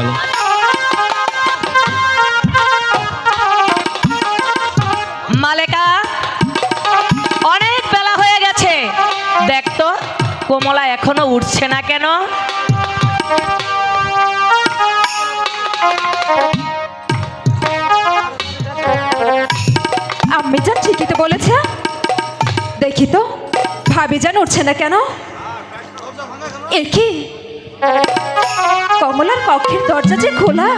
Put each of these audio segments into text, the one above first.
গেল। মালেকা, অনেক বেলা হয়ে গেছে, দেখ তো কমলা এখনো উঠছে না কেন? আম্মি জান ঠিকই তো বলেছে, দেখি তো ভাবি জান উঠছে না কেন। এ কি, কমলার কক্ষের দরজা যে খোলা,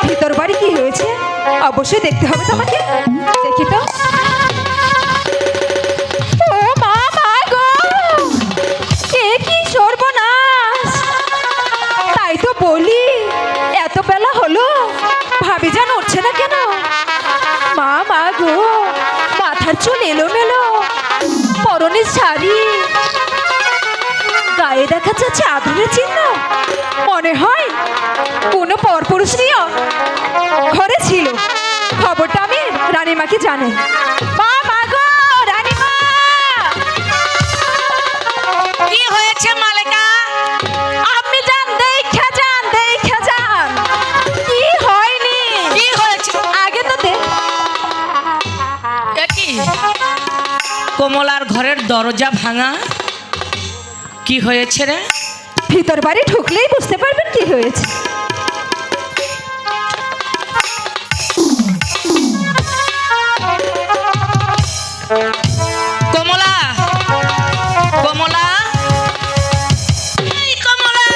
ভিতর বাড়ি কি হয়েছে অবশ্যই দেখতে হবে তোমাকে। দেখি তো। ও মা, মা গো, এ কি সর্বনাশ! তাই তো বলি, এত বেলা হলো ভাবি জান উঠছে না কেন। মা, মা গো, মাথার চুল এলোমেলো, পরনের শাড়ি, গায়ে দেখা যাচ্ছে আদরের চিহ্ন। মনে হয় কোনো পরপুরুষ নিয়ে ঘরে ছিল। খবরটা আমি রানীমাকে জানাই। মা, মা গো, রানীমা! কি হয়েছে মালেকা? আপনি যান, দেখা যান, দেখা যান। কি হয়নি? কি হয়েছে? আগে তো দেখ। এ কি, কমলার ঘরের দরজা ভাঙা? কি হয়েছে রে? ভিতর বাড়ি ঢুকলেই বুঝতে পারবেন কি হয়েছে। কমলা, কমলা, এই কমলা!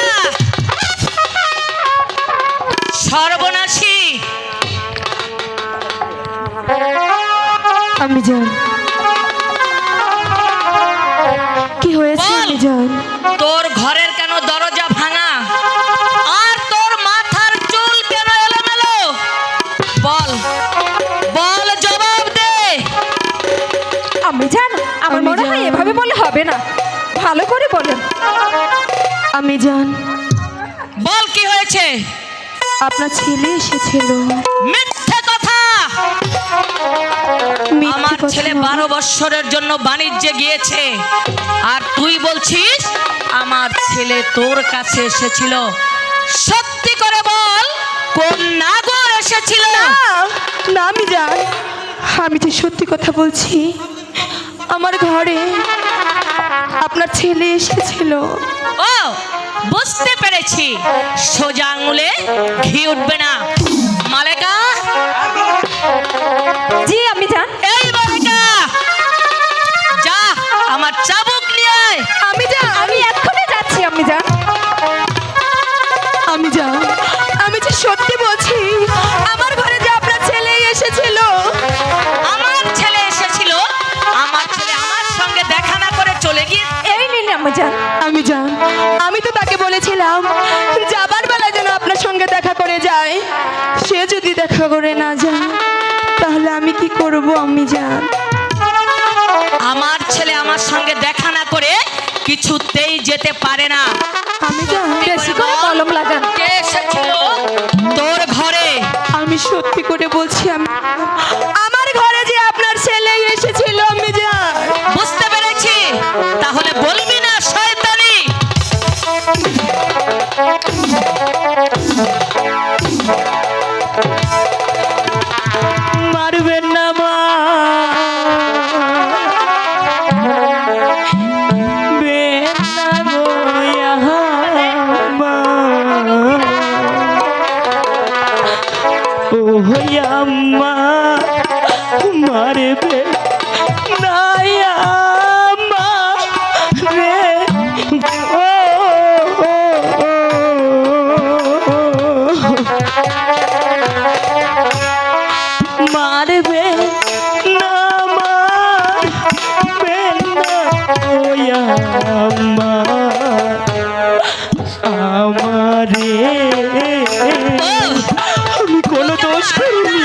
সর্বনাশী! আমি যান, কি হয়েছে? বল। আমি যান, তোর ঘরের কেন দরজা ভাঙা? আর তোর মাথার চুল কেন এলোমেলো? বল, বল, জবাব দে। আমি যান, আমার আমি মনে হয় জান। এভাবে বলে হবে না, ভালো করে বলেন। আমি জান, বল কি হয়েছে? আপনার ছেলে এসেছিল। মিথ্যে কথা! মিথ্যে আমার কথা ছেলে নয়। 12 বৎসরের জন্য বাণিজ্যে গিয়েছে, আর তুই বলছিস আমার ছেলে তোর কাছে এসেছিল। সত্যি করে বল, কোন নাগর এসেছিল? না, আমি জান, আমি তো সত্যি কথা বলছি। আমার ঘরে আপনার ছেলে এসেছিল। ও, বুঝতে পেরেছি, সোজা আঙুলে ঘি উঠবে না। মালেকা, জি আমি যান। এই মালেকা, যা আমার চাবুক নিয়ে আয়। আমি যান, আমি এক্ষুনি যাচ্ছি। আমি যান, আমি জান, আমি যে সত্যি বলছি, আমার ঘরে যে আপনার ছেলে এসেছিল। আমার ছেলে এসেছিল? আমার ছেলে আমার সঙ্গে দেখা না করে চলে গিয়ে? এই নিন আমি যান। আমি জান, আমি তো তাকে বলেছিলাম যাবার বেলা যেন আপনার সঙ্গে দেখা করে যায়। সে যদি দেখা করে না যায় তাহলে আমি কি করব? আমি জান, আমার ছেলে আমার সঙ্গে দেখা না করে কিছুতেই যেতে পারে না। আমি জান, বেশি করে কলম লাগান। কে এসেছিল তোর ঘরে? আমি সত্যি করে বলছি, আমি আমার ঘরে যে আপনার ছেলে এসেছিল। আমি জান, বুঝতে পেরেছি, তাহলে বলবি না শয়তানি? মারবেন না মা, আম্মা মারবে না আম্মা রে। ও মারবে না, মারবে না ও আম্মা আমারে। আমি কোনো দোষ করিনি।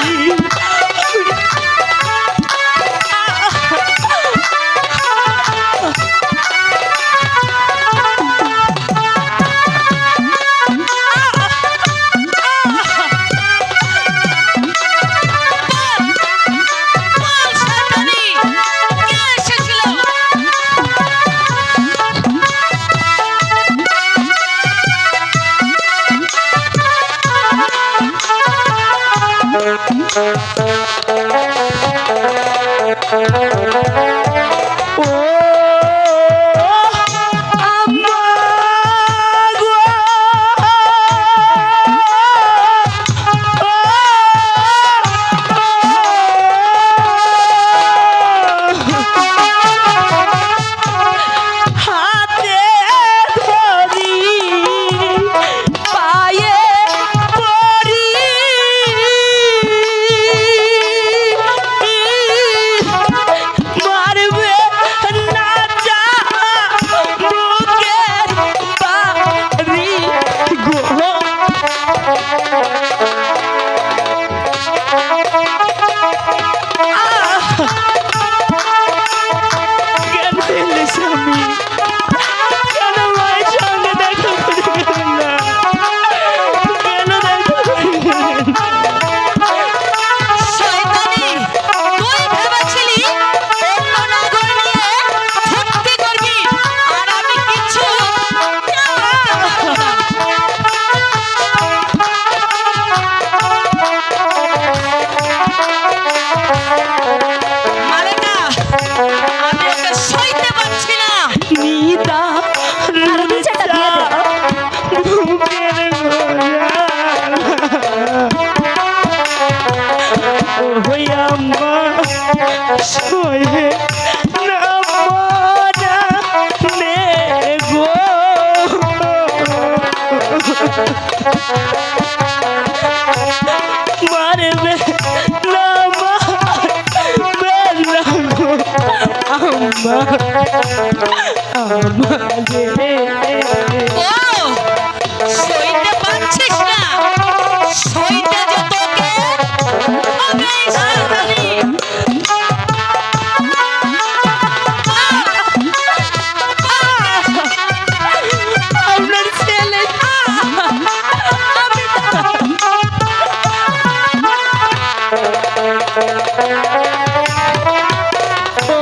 সয়ে না পরাণে গো। মারবে না মারবে না গো আম্মা আমারে। ও সইতে পারছিস না, সইতে যে তোকে হবে শয়তানি। আপনার ছেলে ও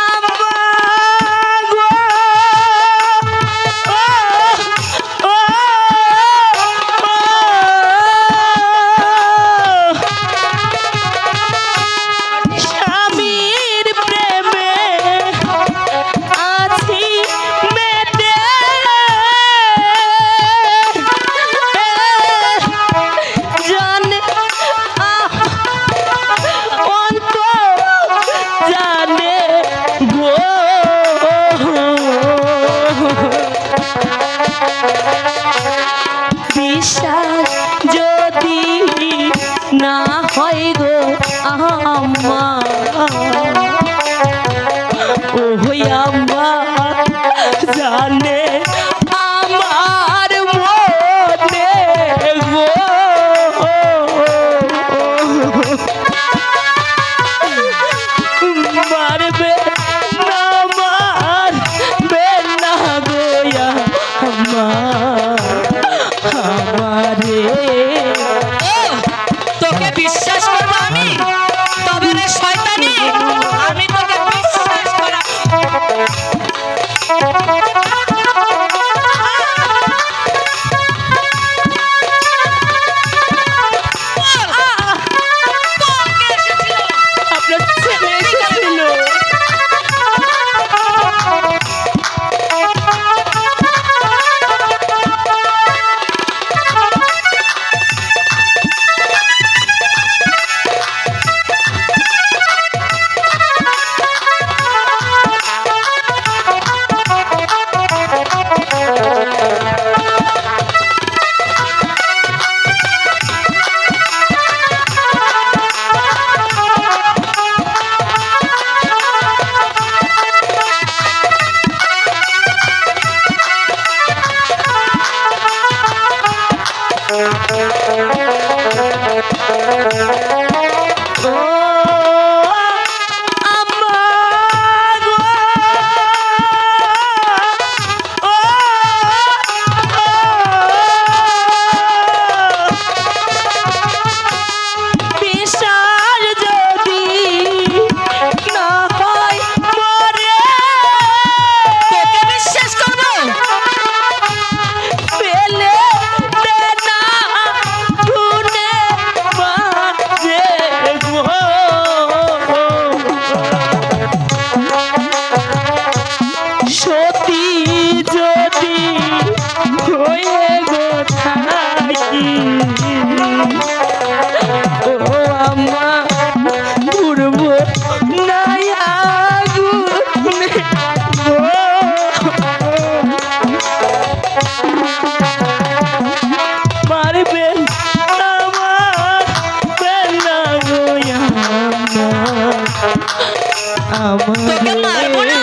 আম্মা গো, ও স্বামীর প্রেমে আছি মেতে, জানে অন্তর জানে গো। বিশ্বাস যদি না হয় গো আম্মা, ও আম্মা জানে আমার মনে গো। মারবে না মারবে না গো আম্মা আমারে। ও তোকে বিশ্বাস করবো আমি, তবে রে শয়তানি আমি তোকে বিশ্বাস করা। আপনার ছেলে এসেছিল। তোকে মারবো না।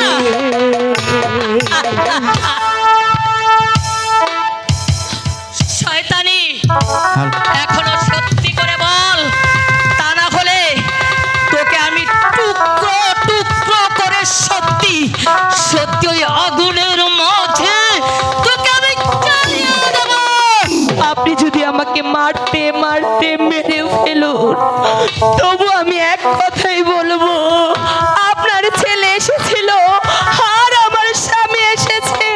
শয়তানি এখনো সত্যি করে বল, তা না হলে তোকে আমি টুকরো টুকরো করে সত্যি সত্যি ওই আগুনের মাঝে তোকে আমি জ্বালিয়ে দেব। আপনি যদি আমাকে মারতে মারতে মেরে ফেলুন, তবু আমি এক কথাই বলবো, আপনার ছেলে এসেছিল আর আমার স্বামী এসেছে।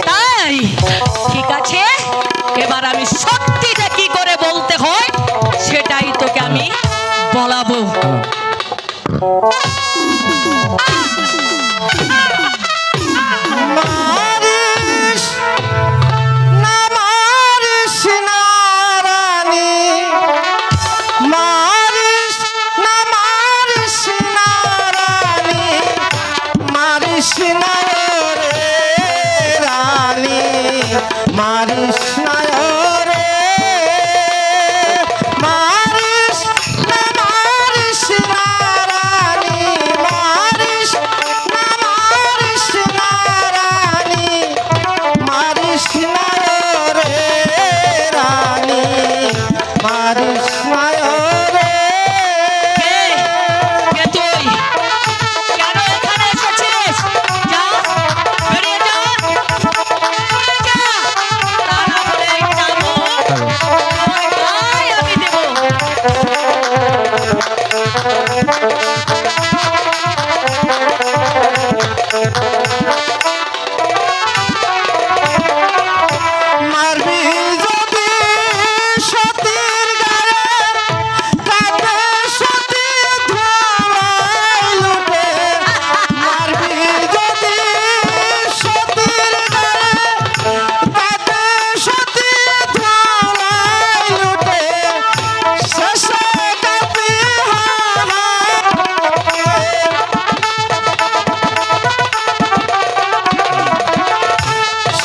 তাই ঠিক আছে, এবার আমি সত্যিটা কি করে বলতে হয় সেটাই তোকে আমি বলাবো। মারিস না মারিস না রে মারিস না রানী মারিস না রানী মারিস না রে রানী মারিস না রে কে তুই? কেন এখানে এসেছিস? যা, বেরিয়ে যা। বেরিয়ে যা। তা না হলে এই চাবুক তোর গায়ে আমি দেবো। মারবি যদি সতীর গায়ে কাটে সতী ধোলাই লুটে মারবি যদি সতীর গায়ে কাটে সতী ধোলাই লুটে শেষে কাঁপি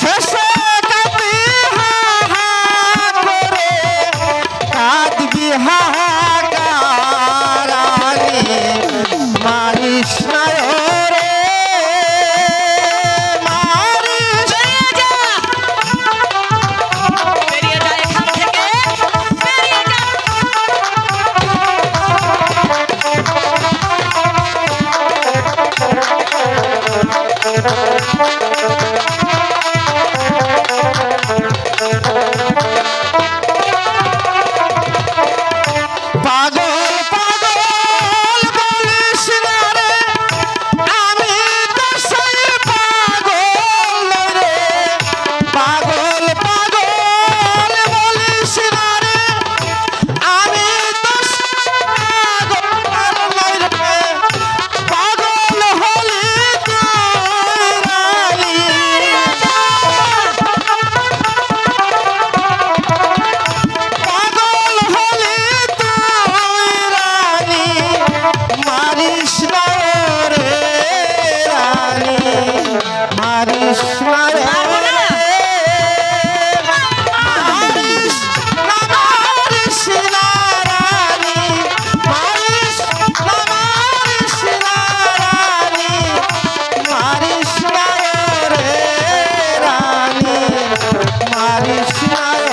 শেষে কাঁপি করে কাঁদবি হাহাকারানি মারিস না রে মারিস বেরিয়ে যা। বেরিয়ে যা এখান থেকে। বেরিয়ে যা। পাগল পাগল বলিস না রে আমি তো সেই পাগল রে পাগল পাগল বলিস না রে আমি তো সেই পাগল রে পাগল হলি তুই রানী পাগল হলি তুই রানী মারিস না রে রানী মারিস না রে মারবো না। মারিস না রানী মারিস না রানী মারিস না রে রানী মারিস না রে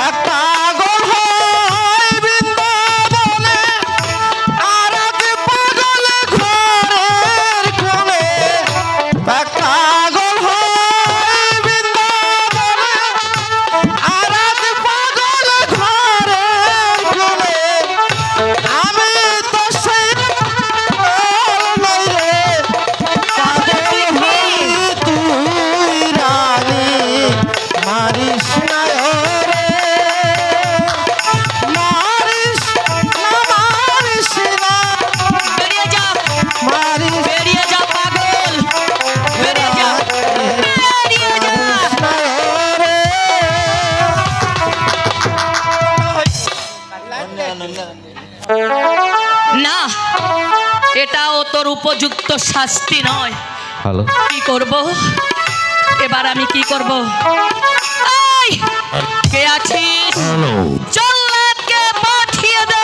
এক পাগল হয় বৃন্দাবনে আর এক পাগল ঘরের কোণে এক পাগল হয় বৃন্দাবনে আর এক পাগল ঘরের কোণে আমি তো সেই পাগল নই রে পাগল হলি তুই রানী মারিস না রে মারিস না বেরিয়ে যা। মারিস বেরিয়ে যা পাগল। বেরিয়ে যা। বেরিয়ে যা। না রে না, এটাও তোর উপযুক্ত শাস্তি নয়। হ্যালো কি করব এবার? আমি কি করব? এই, কে আছিস? হ্যালো জল্লাদকে পাঠিয়ে দে।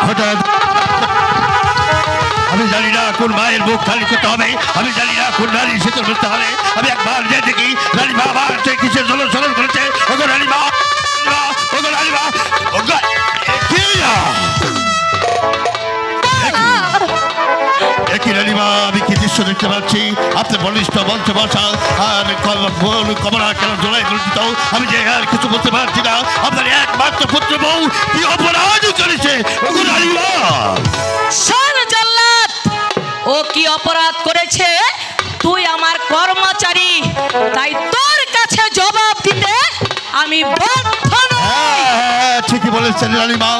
হঠাৎ আমি জানি না কোন মায়ের মুখ খালি করতে হবে, আমি জানি না কোন নারীর সেতর করতে হবে। আমি একবার যে দেখি রানী মা আবার কিসের জলন সলন করেছে। ওগো রানী মা, ওগো রানী মা, ওগো একই রানী মা, আমি কি দৃশ্য দৃশ্য দেখতে পাচ্ছি, আপনি বলিষ্ঠ মঞ্চে বসা আর কমলা কেন জোড়াই দিত, আমি যে আর কিছু বলতে পারছি না। আপনার একমাত্র পুত্র বউ কি অপরাধ করেছে? ওগো রানীমা, শোন জল্লাদ, ও কি অপরাধ করেছে? তুই আমার কর্মচারী, তাই তোর কাছে জবাব দিতে আমি বাধ্য নই। ঠিকই বলেছেন রানীমা,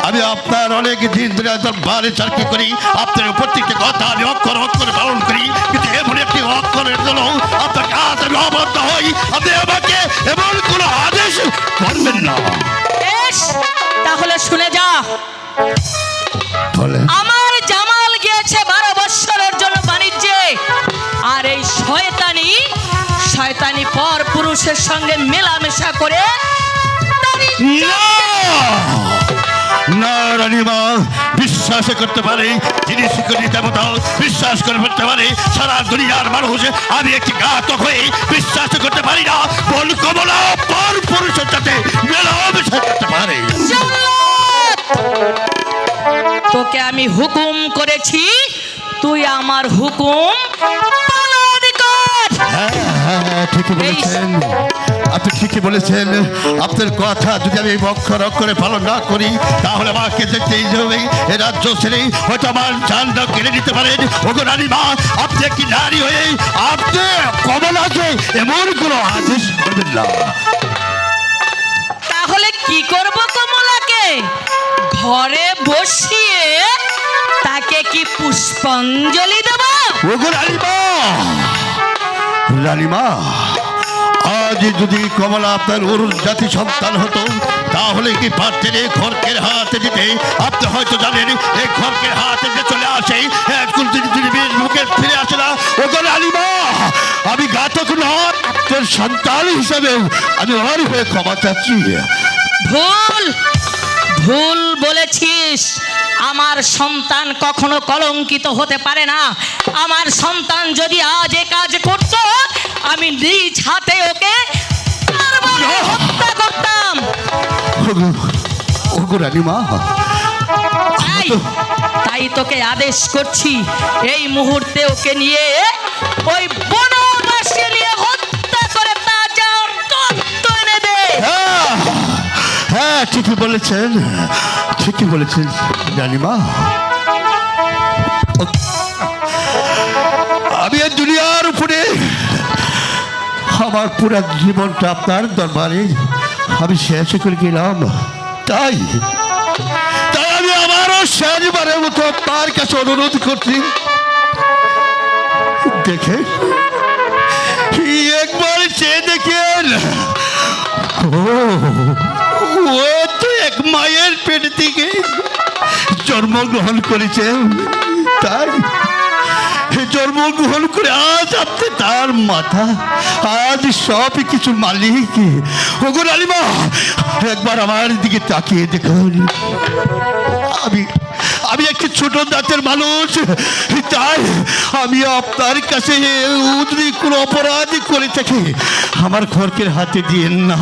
আমি আপনার অনেক দিন ধরে দরবারে চাকরি করি, আপনার প্রত্যেকটা কথা আমি অক্ষর অক্ষরে পালন করি, কিন্তু এমন একটি অক্ষরের জন্য আপনার কাজ আমি অবাধ্য হই। আপনি আমাকে এমন কোনো আদেশ করবেন না। বেশ, তাহলে শুনে যা। বলেন। আমার জামাল গিয়েছে 12 বৎসরের জন্য বাণিজ্যে, আর এই শয়তানি পর পুরুষের সঙ্গে মেলামেশা করে তারই না রানীমা, বিশ্বাস করতে পারে যিনি শিক্ষিত মতো বিশ্বাস করে ফেলতে পারে সারা দুনিয়ার মানুষ। আমি একটি ঘাতক হয়ে বিশ্বাস করতে পারি না বল কমলা পর পুরুষের সাথে মেলামেশা করতে পারে। তোকে আমি হুকুম করেছি, তুই আমার হুকুম পালন কর। হ্যাঁ, ঠিকই বলেছেন, আপনি ঠিকই বলেছেন। আপনার কথা যদি আমি অক্ষর অক্ষরে পালন না করি তাহলে আমাকে দেখতেই হবে এ রাজ্য ছেড়ে হয়তো আমার জানটা কেড়ে নিতে পারেন। ওগো রানীমা, আপনি একটি নারী হয়ে আপনি কমলাকে এমন কোনো আদেশ করবেন না। তাহলে কি করব কমলাকে? ঘরে বসিয়ে তাকে কি পুষ্পাঞ্জলি দেব? ওগো রানীমা, রানীমা, আজ যদি কমলা আপনার অরুণ জাতি সন্তান হতো তাহলে কি পারতেন এই খড়কের হাতে দিতে? আপনি হয়তো জানেন এই খড়কের হাতে যে চলে আসে মুখে ফিরে আসে না। ওগো রানীমা, আমি ঘাতক নয়, তোর সন্তান হিসাবেও আমি ওর হয়ে ক্ষমা চাচ্ছি। ভুল বলেছিস। আমার সন্তান কখনো কলঙ্কিত হতে পারে না। আমার সন্তান যদি আজ এ কাজ করত, আমি নিজ হাতে ওকে হত্যা করতাম। ওগো রানীমা, তাই তোকে আদেশ করছি, এই মুহূর্তে ওকে নিয়ে ওই বনবাসে নিয়ে হত্যা করে তাজার রক্ত এনে দে। হ্যাঁ, ঠিকই বলেছেন, ঠিকই বলেছেন রানীমা। আমি এই দুনিয়ার উপরে আমার পুরা জীবনটা আপনার দরবারে আমি শেষ করে গেলাম, তাই আমি আমারও শেষবারের মতো তার কাছে অনুরোধ করছি, দেখে একবার চেয়ে দেখেন। ও তো এক মায়ের পেট থেকে জন্মগ্রহণ করেছে, তাই জন্মগ্রহণ করে আজ আপনি তার মাথা, আজ সব কিছু মালিক। ওগো রানীমা, একবার আমার দিকে তাকিয়ে দেখুন। আমি একটি ছোট জাতের মানুষ, তাই আমি আপনার কাছে যদি কোনো অপরাধ করে থাকি আমার খড়কের হাতে দিয়েন না,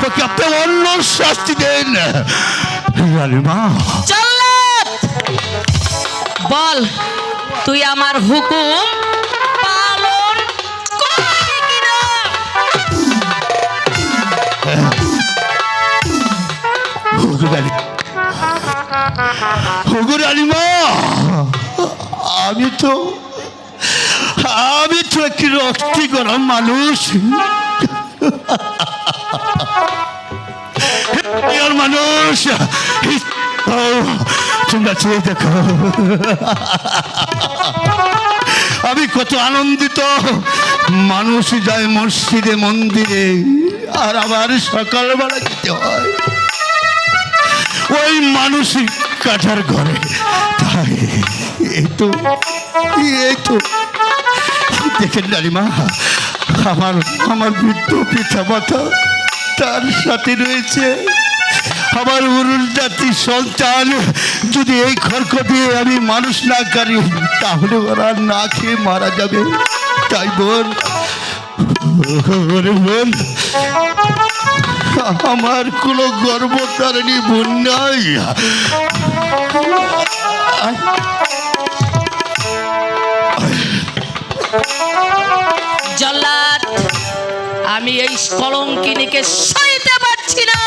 ওকে আপনি অন্য শাস্তি দেন। রানীমা, বল, তুই আমার হুকুম পালন করবি কিনা? ওগো রানীমা, আমি তো একটি রক্তি গরম মানুষ, মানুষ। তোমরা চেয়ে দেখো আমি কত আনন্দিত। মানুষ যায় মসজিদে মন্দিরে, আর আবার সকালবেলা যেতে হয় ওই মানসিক কাঠার ঘরে। তাই এই তো দেখেন রানীমা, আমার বৃদ্ধ পিতা মাতা, তার সাথে রয়েছে আমার অরুণ জাতির সন্তান। যদি এই খড়ক দিয়ে আমি মানুষ না করি তাহলে ওরা না খেয়ে মারা যাবে। তাই বোন, আমার কোনো গর্বকারিণী বোন নাই। জল্লাদ, আমি এই কলঙ্কিনীকে সইতে পারছি না,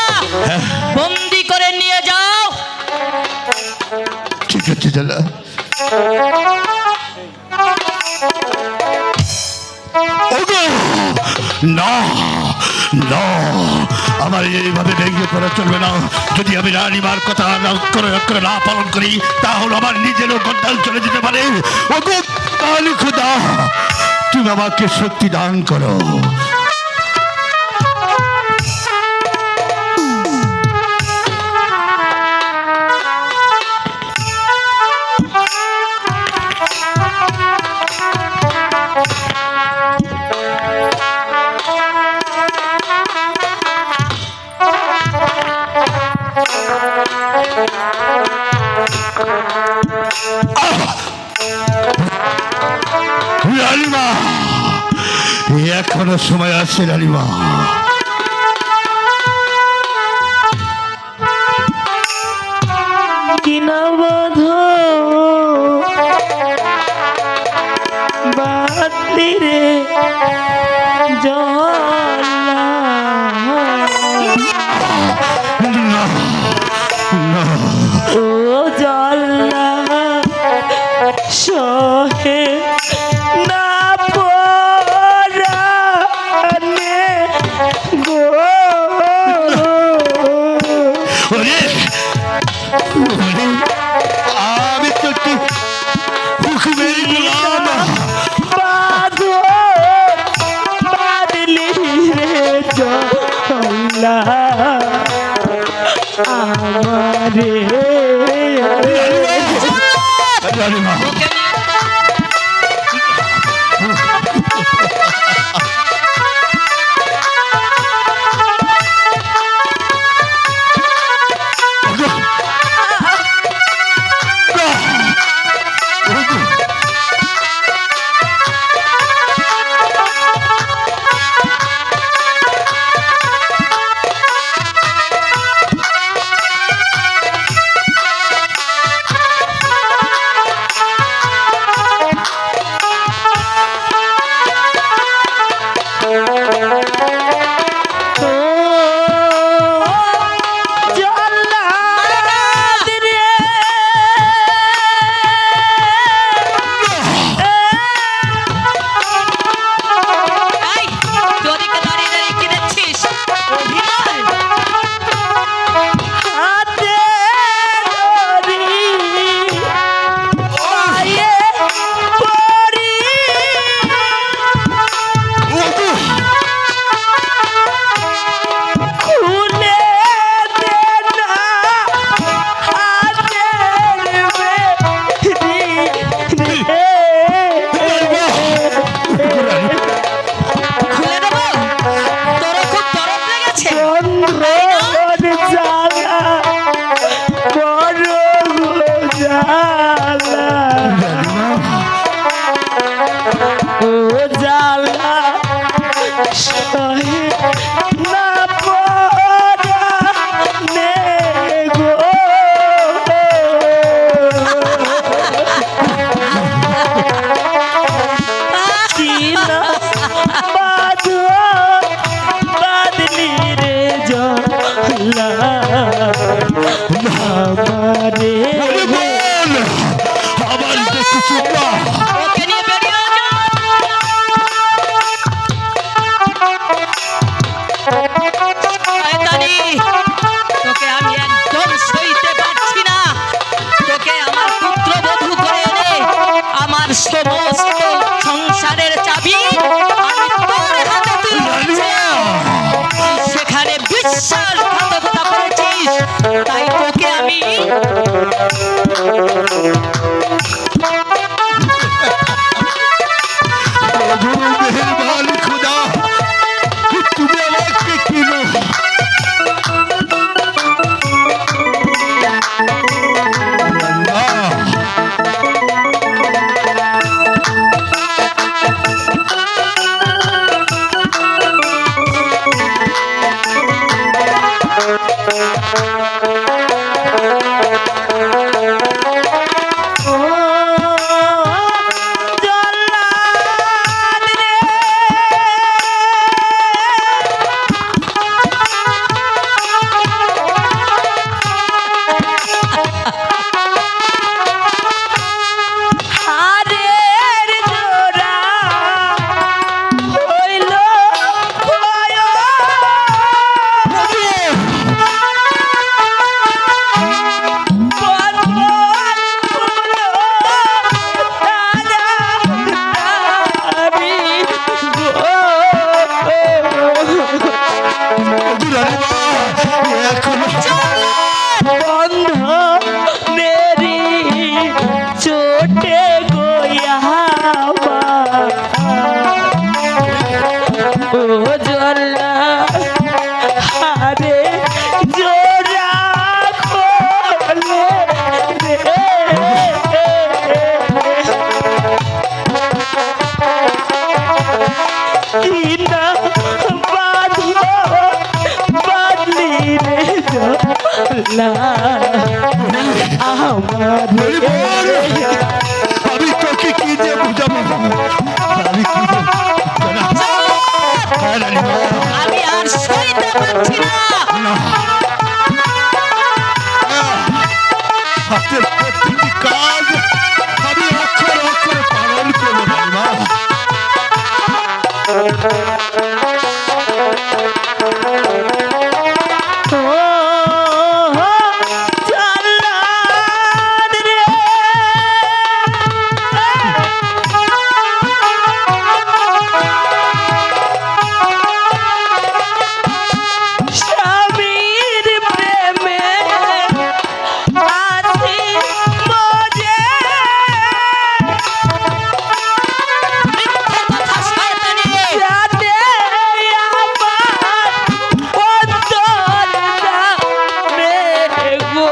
বন্দি করে নিয়ে যাও। ঠিক আছে জল্লাদ। ওগো না না, আমার এইভাবে ভেঙে পড়া চলবে না। যদি আমি রানীমার কথা করে না পালন করি, তাহলে আমার নিজেরও গদ্দাল চলে যেতে পারে। ওগো মালিক খোদা, তুমি আমাকে শক্তি দান করো। রানীমা, এখনো সময় আছে রানীমা। কিনা বাধ বাদলি রে জল্লাদ। না না, ও জল্লাদ সহে না পরানে গো। ওরে ওরে, আমি তো একটু হুকুমের গোলাম। বাঁধো বাদলি রে জল্লাদ আমারে। রানীমা, আমি তোকে কি যে বুঝাবো, আমি কি যে- হ্যাঁ, রানীমা। আমি আর সইতে পারছি না। না। হাতের প্রতিটি কাজ আমি অক্ষরে অক্ষরে পালন করবো রানীমা। স্বামীর প্রেমে আছি মজে। মিথ্যে কথা শয়তানি। যাতে আমার অন্তর যাবে গো।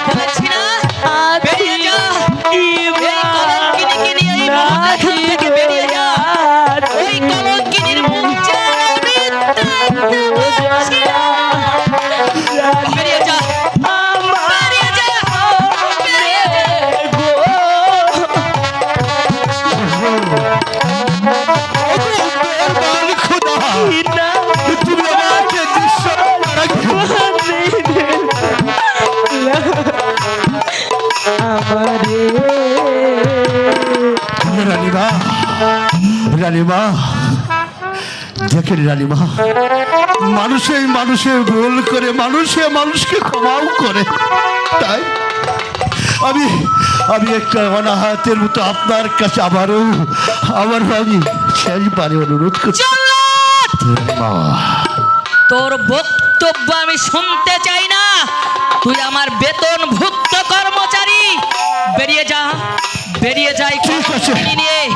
বলেছি না, বেরিয়ে যা। এই কলঙ্কিনীকে নিয়ে এই মহল্লা থেকে বেরিয়ে যা। ওই কলঙ্কিনীর মুখ যেন আমি দেখতে পাচ্ছি না। বেরিয়ে যা, বেরিয়ে যা, বেরিয়ে যা। মেহেরবান খোদা, তুমি আমাকে দৃশ্য রানীমা, রানীমা, দেখেন রানীমা, মানুষে ভুল করে, মানুষকে ক্ষমাও করে। তাই আমি একটা অনাহাতের মতো আপনার কাছে আবারও আমি শেষবারে অনুরোধ করছি জল্লাদ! রানীমা। তোর বক্তব্য আমি শুনতে চাই না। তুই আমার বেতনভুক্ত কর্মচারী। বেরিয়ে যা, বেরিয়ে যাই। ঠিক আছে। নিয়ে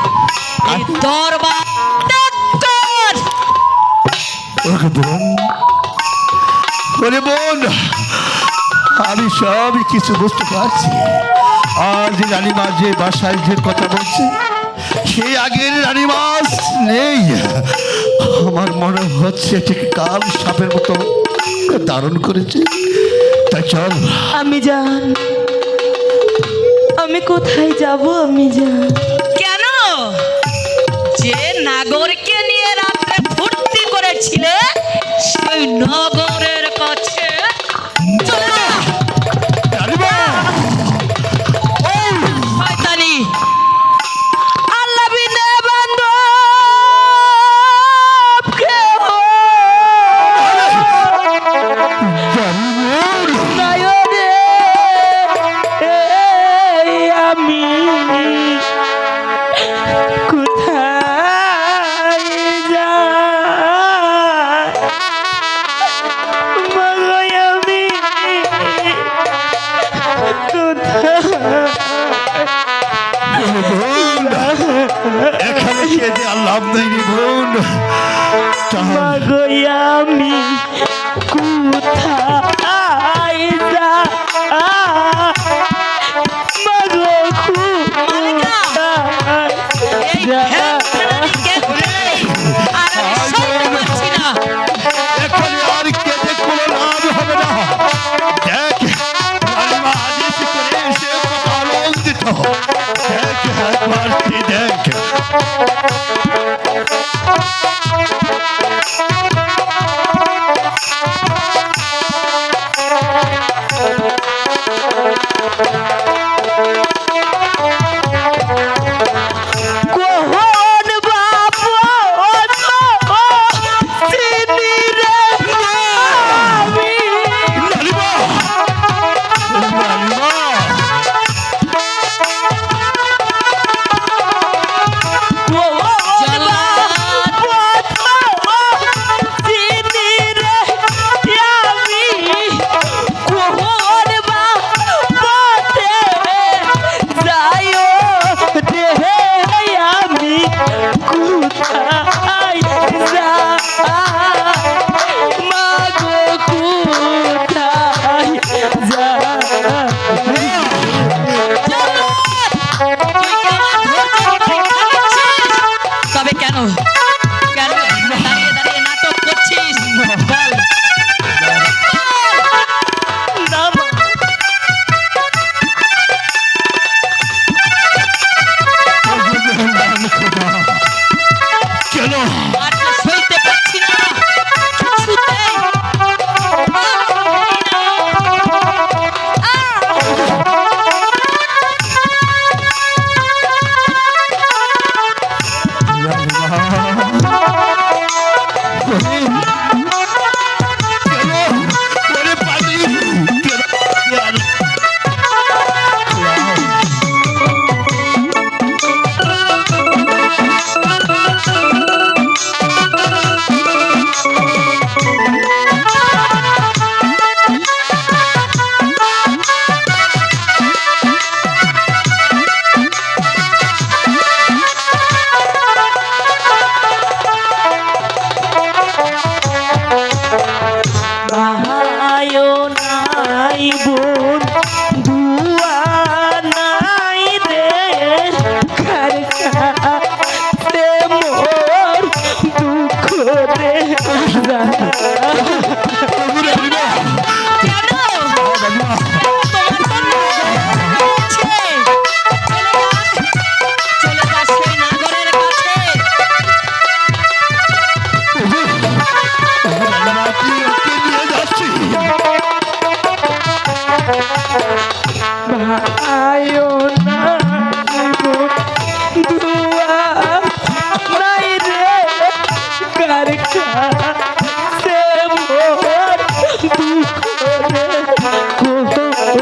এই দরবার ত্যাগ কর। ওকে বোন, ওরে বোন, আমি সবই কিছু বুঝতে পারছি। আজ রানীমা যে বাসায় যে কথা বলছে, সেই আগের রানীমা আজ নেই। আমার মনে হচ্ছে ঠিক কাল সাপের মতো ধারণ করেছে। তাই চল। আমি জান, আমি কোথায় যাব? আমি জান, কেন? যে নাগরকে নিয়ে রাত্রে ফুর্তি করেছিলে সেই নগরের কাছে চলে যা। রানীমা, শয়তানি। আল্লাহ বিনে বান্ধব কেহ নাই রে। আমি কোথায় যাই? মাগো আমি বোন, এখানে কে যে আল্লাহ নেই বোন। তাহলে মাগো আমি কোথায় যাই? মাগো কোথায় এই ভ্যাবনাকে ঘুরাই। আর আমি সইতে পারছি না। এখানে আর কেঁদে কোনো লাভ হবে না। দেখ, রানীমা আদেশ করে এসে কত আনন্দিত। দেখ একবার তুই দেখ। রানীমা, কেন? রানীমা, তোমার জন্য হচ্ছে। চলে যা সেই নাগরের কাছে। রানীমা, কি ওকে নিয়ে যাচ্ছি? ভাইও না গো, দুয়া নাই রে কার কাছে মোর দুঃখ রে কই।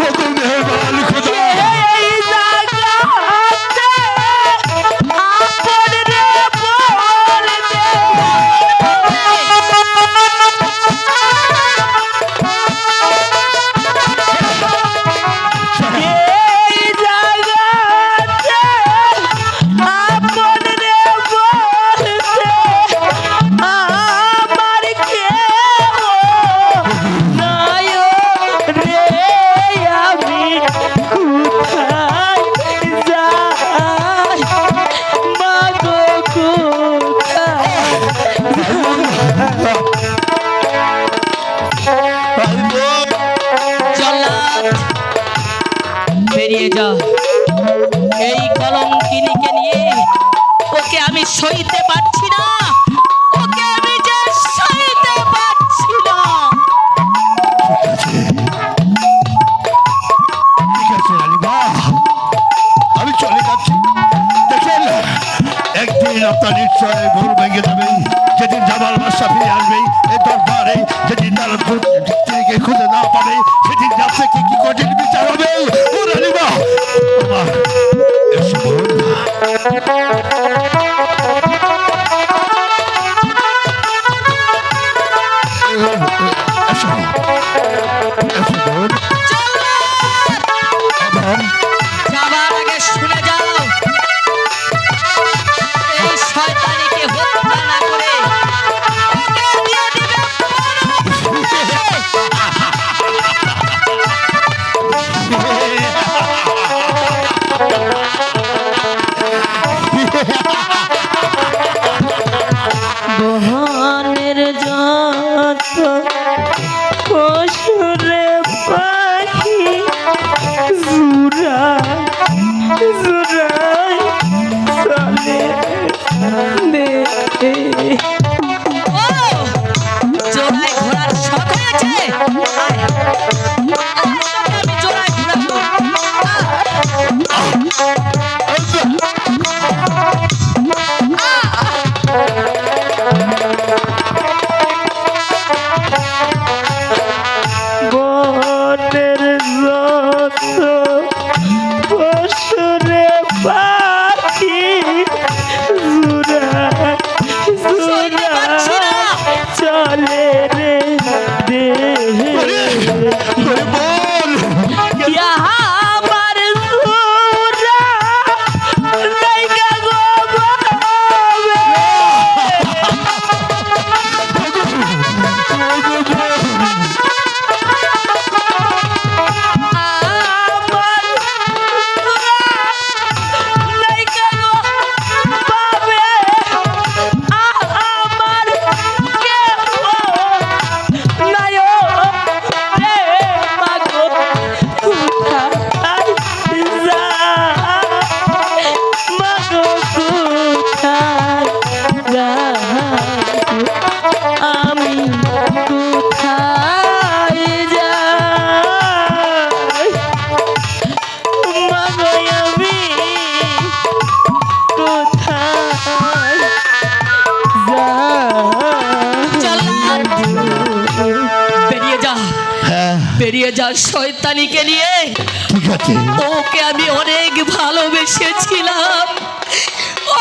ওকে মেহরবান খোদা, এই জায়গাতে আপন রে বল দে। এই জায়গাতে আপন রে বল দে। আমার কেউ নাই রে, আমি কোথায় যাই মাগো কোথায়। জল্লাদ, বেরিয়ে যা। এই কলঙ্কিনীকে নিয়ে ওকে আমি সইতে পারছি না, ওকে আমি যে সইতে পারছি না। ঠিক আছে রানীমা, আমি চলে যাচ্ছি। দেখেন, একদিন আপনার নিশ্চয় ভুল ভেঙে যাবে। যেদিন জামাল বাদশা ফিরে আসবে এই দরবারে, যেদিন তারা তিনিকে খুঁজে না পাবে, সেদিন যাচ্ছে কি কঠিন বিচার হবে। ও রানীমা, আমার এসো বোন। এসো, এসো বোন। বোন, যাবার আগে শুনে যাও, এই শয়তানিকে হত্যা না করে ওকে দিয়ে দিবে বহনের যত পশুরে পাখি জুড়ায় জুড়ায় চলে দেখে। ও জোড়ায় ঘোড়ার শখ হয়েছে। আয়, আমি জোড়ায় ঘোরাবো। বনের যত পশুরে পাখি জুড়ায় সইতে পারছি না। চলে রে ওরে, ওরে বোন, আমার জুড়া লাইগা গো বাবা। আমি কোথায় যাই মাগো, আমি কোথায় জল্লাদ, বেরিয়ে যা, হ্যাঁ বেরিয়ে যা শয়তানিকে নিয়ে। ঠিক আছে। ওকে আমি অনেক ভালোবেসেছিলাম,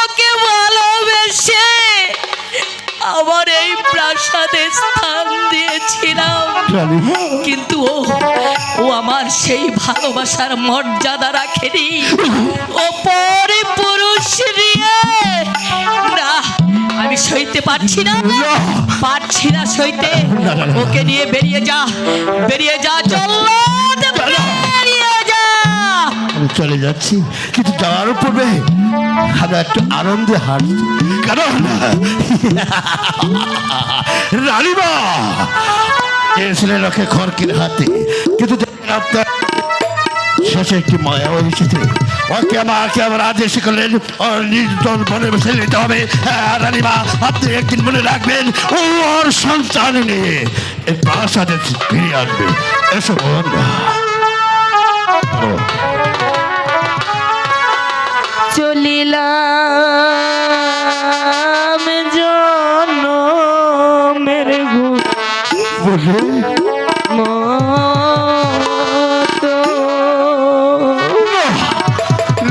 ওকে ভালোবেসে আমার এই প্রাসাদে স্থান দিয়েছিলাম, রানীমা, কিন্তু ও আমার সেই ভালোবাসার মর্যাদা রাখেনি। ও পরিপুরুষ নিয়ে না, আমি সইতে পারছি না, পারছি না সইতে। ওকে নিয়ে বেরিয়ে যা, বেরিয়ে যা জল্লাদ, বেরিয়ে যা। আমি চলে যাচ্ছি, কিন্তু যাওয়ার পূর্বে আমরা একটু আনন্দে হাঁটছি, কারণ রানীমা এসেছিলেন ওকে খড়কির হাতে, কিন্তু দেখেন আপনার শেষে একটি মায়া এসেছে। ওকে আমাকে আবার আদেশ করলেন ওর নির্দল বনে বসে নিতে হবে। হ্যাঁ রানীমা, আপনি একদিন মনে রাখবেন, ও ওর সন্তান নিয়ে এই প্রাসাদে ফিরে আসবে। এসো বোন। চলিলাম জনমের বলে মতো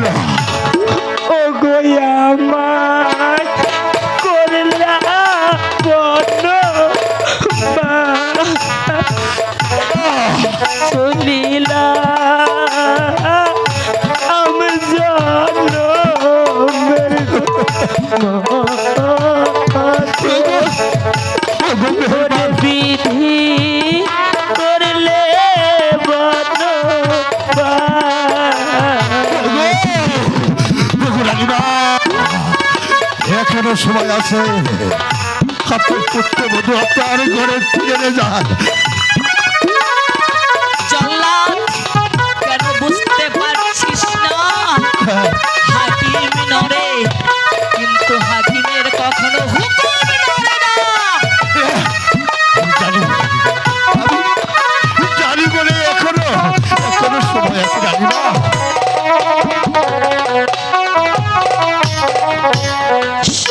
না, ও গোয়ামার করলা বন চলিলাম জনমের ওরে বিধি করলে বন রানীমা এখনো সময় আছে, আপনার পুত্রবধূ আপনার ঘরে ফিরে যান। জল্লাদ, কেন বুঝতে পারছিস না? হাকিম নড়ে, কিন্তু হাকিমের কখনো হুকুম নড়ে না। জানি, আমি জানি বলে এখনো সময় আছে রানীমা।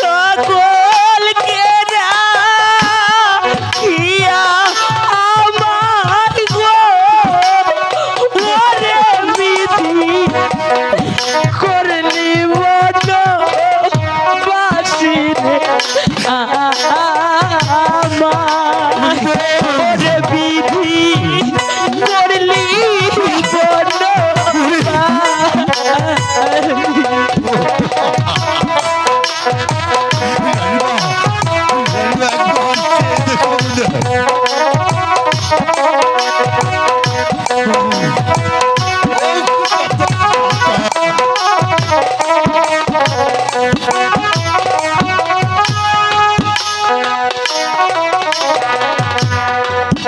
সকলকে রাখিয়া আমার গো ওরে বিধি করলি বন বাসিরে আমার ওরে বিধি করলি বন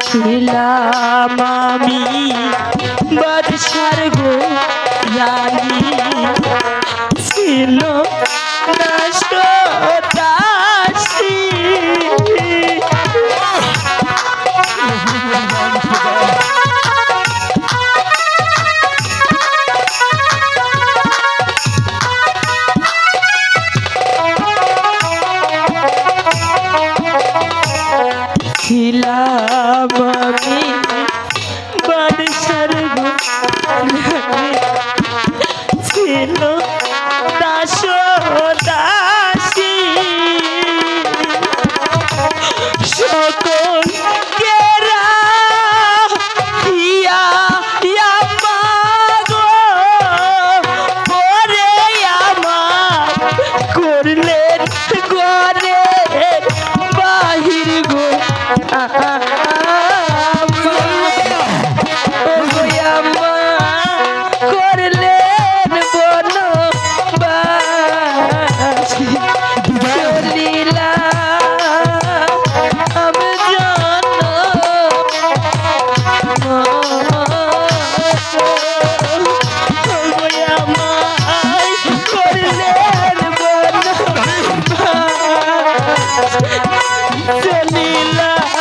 ছিলাম আমি বাদশার গো রানী, ছিল না সদাসী ছিলাম আমি বাদশার গো রানী, ছিল দাস দাসী সকল কেরা হিয়া গো পরে আমার করলেন গরে বাহির গো করলেন বন বাসি চলিলা আমি করলেন বন চলিলা আমি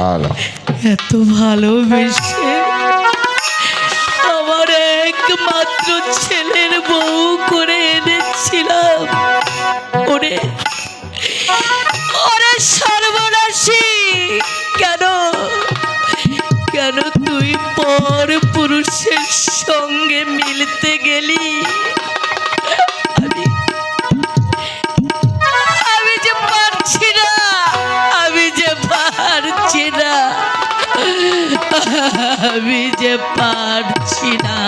ভালো এত ভালোবেসে আমার একমাত্র ছেলের বউ করে এনেছিলাম। ওরে ওরে সর্বনাশী, কেন কেন তুই পর পুরুষের সঙ্গে মিলতে গেলি? আমি যে পারছি না, আমি যে পারছি না, আমি যে পারছি না।